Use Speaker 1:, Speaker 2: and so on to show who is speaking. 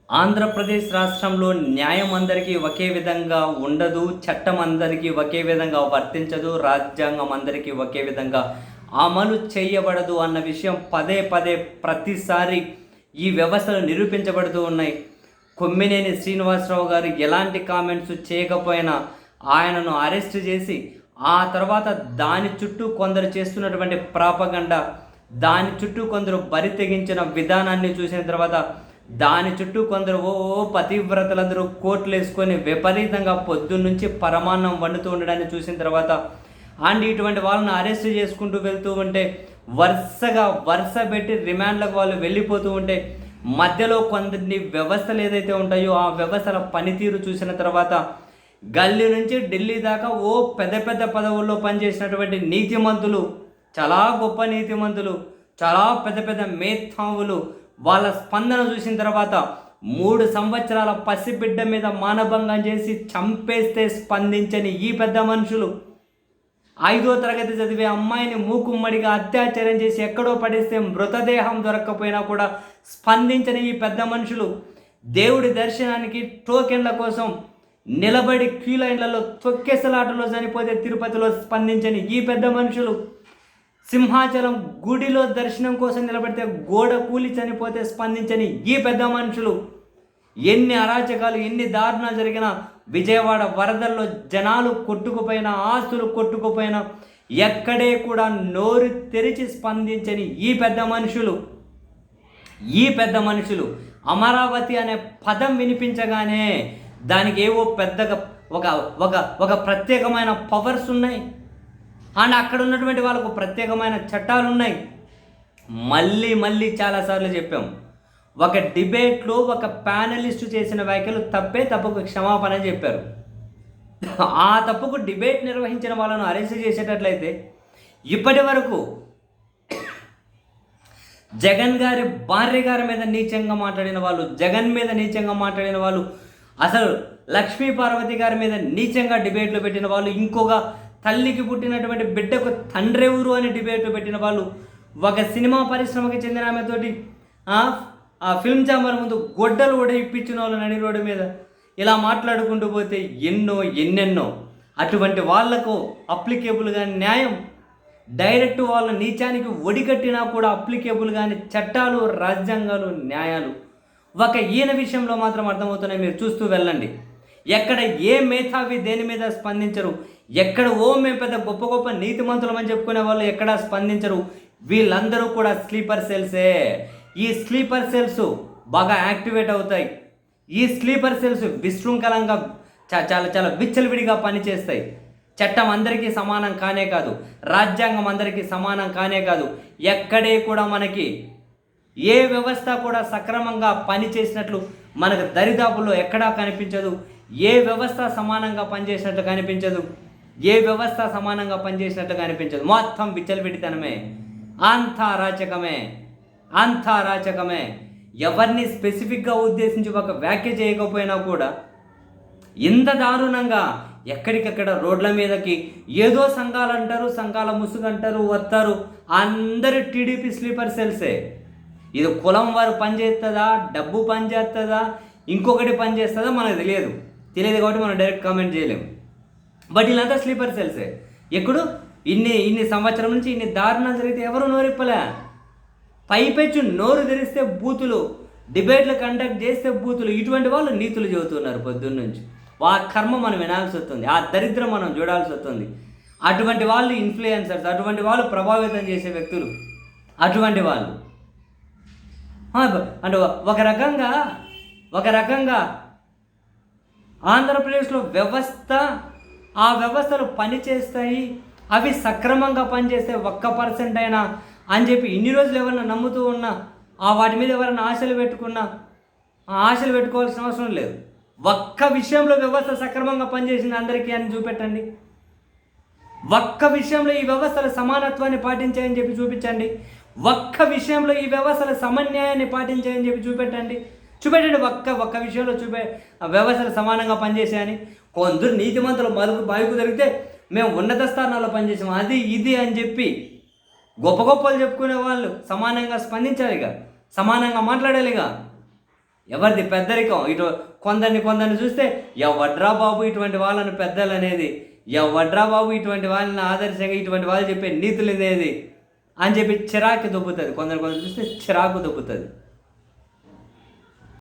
Speaker 1: ఆంధ్రప్రదేశ్ రాష్ట్రంలో న్యాయం అందరికీ ఒకే విధంగా ఉండదు. చట్టం అందరికీ ఒకే విధంగా వర్తించదు. రాజ్యాంగం అందరికీ ఒకే విధంగా అమలు చేయబడదు అన్న విషయం పదే పదే ప్రతిసారి ఈ వ్యవస్థలు నిరూపించబడుతూ ఉన్నాయి. కొమ్మినేని శ్రీనివాసరావు గారు ఎలాంటి కామెంట్స్ చేయకపోయినా ఆయనను అరెస్ట్ చేసి ఆ తర్వాత దాని చుట్టూ కొందరు చేస్తున్నటువంటి ప్రాపగండ, దాని చుట్టూ కొందరు బరి తెగించిన విధానాన్ని చూసిన తర్వాత దాని చుట్టూ కొందరు పతివ్రతలందరూ కోట్లు వేసుకొని విపరీతంగా పొద్దున్నుంచి పరమాన్నం వండుతూ ఉండడాన్ని చూసిన తర్వాత అండ్ ఇటువంటి వాళ్ళని అరెస్ట్ చేసుకుంటూ వెళ్తూ ఉంటే వరుస పెట్టి రిమాండ్లకు వాళ్ళు వెళ్ళిపోతూ ఉంటే మధ్యలో కొన్ని వ్యవస్థలు ఏదైతే ఉంటాయో ఆ వ్యవస్థల పనితీరు చూసిన తర్వాత గల్లీ నుంచి ఢిల్లీ దాకా పెద్ద పెద్ద పదవుల్లో పనిచేసినటువంటి నీతిమంతులు, చాలా గొప్ప నీతిమంతులు, చాలా పెద్ద పెద్ద మేధావులు వాళ్ళ స్పందన చూసిన తర్వాత 3 సంవత్సరాల పసిబిడ్డ మీద మానభంగం చేసి చంపేస్తే స్పందించని ఈ పెద్ద మనుషులు, 5వ తరగతి చదివే అమ్మాయిని మూకుమ్మడిగా అత్యాచారం చేసి ఎక్కడో పడేస్తే మృతదేహం దొరక్కపోయినా కూడా స్పందించని ఈ పెద్ద మనుషులు, దేవుడి దర్శనానికి టోకెన్ల కోసం నిలబడి క్యూ లైన్లలో తొక్కేసలాటలో చనిపోతే తిరుపతిలో స్పందించని ఈ పెద్ద మనుషులు, సింహాచలం గుడిలో దర్శనం కోసం నిలబడితే గోడ కూలి చనిపోతే స్పందించని ఈ పెద్ద మనుషులు, ఎన్ని అరాచకాలు ఎన్ని దారుణాలు జరిగినా విజయవాడ వరదల్లో జనాలు కొట్టుకుపోయినా ఆస్తులు కొట్టుకుపోయినా ఎక్కడే కూడా నోరు తెరిచి స్పందించని ఈ పెద్ద మనుషులు అమరావతి అనే పదం వినిపించగానే దానికి ఏవో పెద్దగా ఒక ప్రత్యేకమైన పవర్స్ ఉన్నాయి అండ్ అక్కడ ఉన్నటువంటి వాళ్ళకు ప్రత్యేకమైన చట్టాలు ఉన్నాయి. మళ్ళీ చాలాసార్లు చెప్పాం, ఒక డిబేట్లో ఒక ప్యానలిస్టు చేసిన వ్యాఖ్యలు తప్పుకు క్షమాపణ చెప్పారు. ఆ తప్పుకు డిబేట్ నిర్వహించిన వాళ్ళను అరెస్ట్ చేసేటట్లయితే ఇప్పటి వరకు జగన్ గారి భార్య గారి మీద నీచంగా మాట్లాడిన వాళ్ళు, జగన్ మీద నీచంగా మాట్లాడిన వాళ్ళు, అసలు లక్ష్మీ పార్వతి గారి మీద నీచంగా డిబేట్లు పెట్టిన వాళ్ళు, ఇంకొక తల్లికి పుట్టినటువంటి బిడ్డకు తండ్రి ఎవరు అని డిబేట్లు పెట్టిన వాళ్ళు, ఒక సినిమా పరిశ్రమకి చెందిన ఆమెతోటి ఆ ఫిల్మ్ ఛాంబర్ ముందు గొడ్డలు కూడా ఇప్పించిన వాళ్ళు నడి రోడ్డు మీద ఇలా మాట్లాడుకుంటూ పోతే ఎన్నెన్నో అటువంటి వాళ్లకు అప్లికేబుల్ కానీ న్యాయం, డైరెక్ట్ వాళ్ళ నీచానికి ఒడికట్టినా కూడా అప్లికేబుల్ కానీ చట్టాలు, రాజ్యాంగాలు, న్యాయాలు ఒక ఈయన విషయంలో మాత్రం అర్థమవుతున్నాయి. మీరు చూస్తూ వెళ్ళండి. ఎక్కడ ఏ మేధావి దేని మీద స్పందించరు, ఎక్కడ మేము పెద్ద గొప్ప నీతిమంతులమని చెప్పుకునే వాళ్ళు ఎక్కడా స్పందించరు. వీళ్ళందరూ కూడా స్లీపర్ సెల్సే. ఈ స్లీపర్ సెల్స్ బాగా యాక్టివేట్ అవుతాయి. ఈ స్లీపర్ సెల్స్ విశృంఖలంగా చాలా విచ్చలవిడిగా పనిచేస్తాయి. చట్టం అందరికీ సమానం కానే కాదు, రాజ్యాంగం అందరికీ సమానం కానే కాదు. ఎక్కడే కూడా మనకి ఏ వ్యవస్థ కూడా సక్రమంగా పనిచేసినట్లు మనకు దరిదాపుల్లో ఎక్కడా కనిపించదు. ఏ వ్యవస్థ సమానంగా పనిచేసినట్లు కనిపించదు. ఏ వ్యవస్థ సమానంగా పనిచేసినట్లు కనిపించదు. మొత్తం విచ్చలవిడితనమే, అంతా అరాచకమే. ఎవరిని స్పెసిఫిక్గా ఉద్దేశించి ఒక వ్యాఖ్య చేయకపోయినా కూడా ఇంత దారుణంగా ఎక్కడికక్కడ రోడ్ల మీదకి ఏదో సంఘాలు అంటారు, సంఘాల ముసుగు అంటారు, వస్తారు. అందరూ టీడీపీ స్లీపర్ సెల్సే. ఇది కులం వారు పనిచేస్తుందా, డబ్బు పనిచేస్తుందా, ఇంకొకటి పనిచేస్తుందా మనకు తెలియదు కాబట్టి మనం డైరెక్ట్ కామెంట్ చేయలేము. బట్ వీళ్ళంతా స్లీపర్ సెల్సే. ఎప్పుడు ఇన్ని సంవత్సరం నుంచి ఇన్ని దారుణాలు జరిగితే ఎవరు నోరిప్పలే. పైపెచ్చు నోరు తెరిస్తే బూతులు, డిబేట్లు కండక్ట్ చేస్తే బూతులు. ఇటువంటి వాళ్ళు నీతులు చెబుతున్నారు పొద్దున్న నుంచి. ఆ కర్మ మనం వినాల్సి వస్తుంది, ఆ దరిద్రం మనం చూడాల్సి వస్తుంది. అటువంటి వాళ్ళు ఇన్ఫ్లుయెన్సర్స్, అటువంటి వాళ్ళు ప్రభావితం చేసే వ్యక్తులు, అటువంటి వాళ్ళు అంటే ఒక రకంగా ఆంధ్రప్రదేశ్లో ఆ వ్యవస్థలు పనిచేస్తాయి, అవి సక్రమంగా పనిచేస్తే 1% అయినా అని చెప్పి ఇన్ని రోజులు ఎవరైనా నమ్ముతూ ఉన్నా, వాటి మీద ఎవరైనా ఆశలు పెట్టుకోవాల్సిన అవసరం లేదు. ఒక్క విషయంలో వ్యవస్థ సక్రమంగా పనిచేసింది అందరికీ అని చూపెట్టండి. ఒక్క విషయంలో ఈ వ్యవస్థల సమానత్వాన్ని పాటించాయని చెప్పి చూపించండి. ఒక్క విషయంలో ఈ వ్యవస్థల సమన్యాయాన్ని పాటించాయని చెప్పి చూపెట్టండి. ఒక్క విషయంలో వ్యవస్థలు సమానంగా పనిచేసాయని. కొందరు నీతిమంతులు బాయికు జరిగితే మేము ఉన్నత స్థానాల్లో పనిచేసాము, అది ఇది అని చెప్పి గొప్పలు చెప్పుకునే వాళ్ళు సమానంగా స్పందించాలిగా, సమానంగా మాట్లాడాలిగా. ఎవరిది పెద్దరికం? ఇటు కొందరిని చూస్తే ఎవడ్రా బాబు ఇటువంటి వాళ్ళని పెద్దలు అనేది, ఎవడ్రా బాబు ఇటువంటి వాళ్ళని ఆదర్శంగా ఇటువంటి వాళ్ళు చెప్పే నీతులు అనేది అని చెప్పి చిరాకు దొబ్బుతుంది. కొందరు చూస్తే చిరాకు దొబ్బుతుంది.